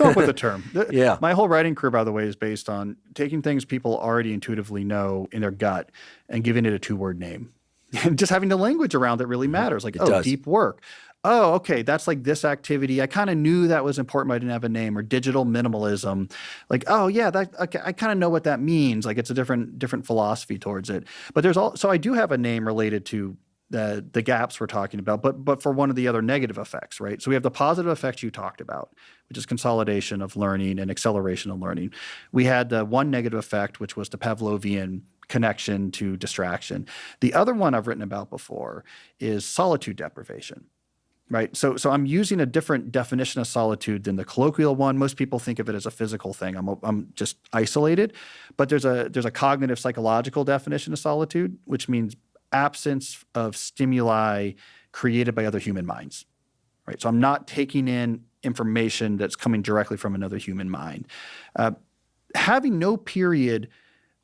come up with a term. Yeah. My whole writing career, by the way, is based on taking things people already intuitively know in their gut and giving it a 2-word name. And just having the language around it really matters. Like, It does. deep work. Oh, okay, that's like this activity. I kind of knew that was important, but I didn't have a name. Or digital minimalism. Like, oh yeah, that okay, I kind of know what that means. Like, it's a different philosophy towards it. But so I do have a name related to the gaps we're talking about, but for one of the other negative effects, right? So we have the positive effects you talked about, which is consolidation of learning and acceleration of learning. We had the one negative effect, which was the Pavlovian connection to distraction. The other one I've written about before is solitude deprivation. Right. So I'm using a different definition of solitude than the colloquial one. Most people think of it as a physical thing. I'm just isolated. But there's a cognitive psychological definition of solitude, which means absence of stimuli created by other human minds. Right. So I'm not taking in information that's coming directly from another human mind. Having no period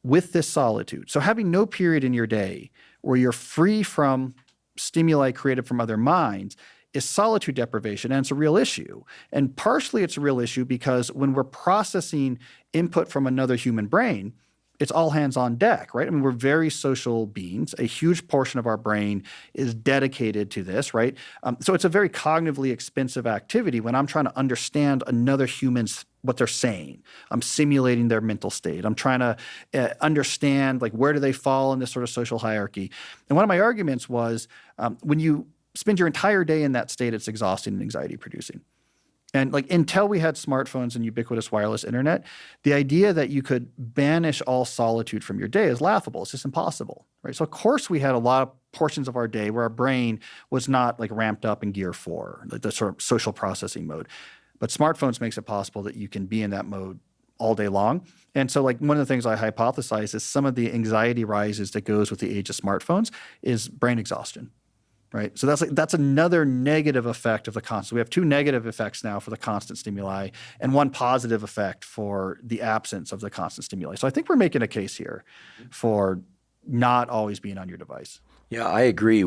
with this solitude. So having no period in your day where you're free from stimuli created from other minds is solitude deprivation, and it's a real issue. And partially it's a real issue because when we're processing input from another human brain, it's all hands on deck, right? I mean, we're very social beings. A huge portion of our brain is dedicated to this, right? So it's a very cognitively expensive activity when I'm trying to understand another human's what they're saying. I'm simulating their mental state. I'm trying to understand, like, where do they fall in this sort of social hierarchy? And one of my arguments was when you spend your entire day in that state, it's exhausting and anxiety producing. And like until we had smartphones and ubiquitous wireless internet, the idea that you could banish all solitude from your day is laughable. It's just impossible, right? So of course we had a lot of portions of our day where our brain was not like ramped up in gear 4, like the sort of social processing mode. But smartphones makes it possible that you can be in that mode all day long. And so like one of the things I hypothesize is some of the anxiety rises that goes with the age of smartphones is brain exhaustion. Right. So that's another negative effect of the constant. We have 2 negative effects now for the constant stimuli and 1 positive effect for the absence of the constant stimuli. So I think we're making a case here for not always being on your device. Yeah, I agree.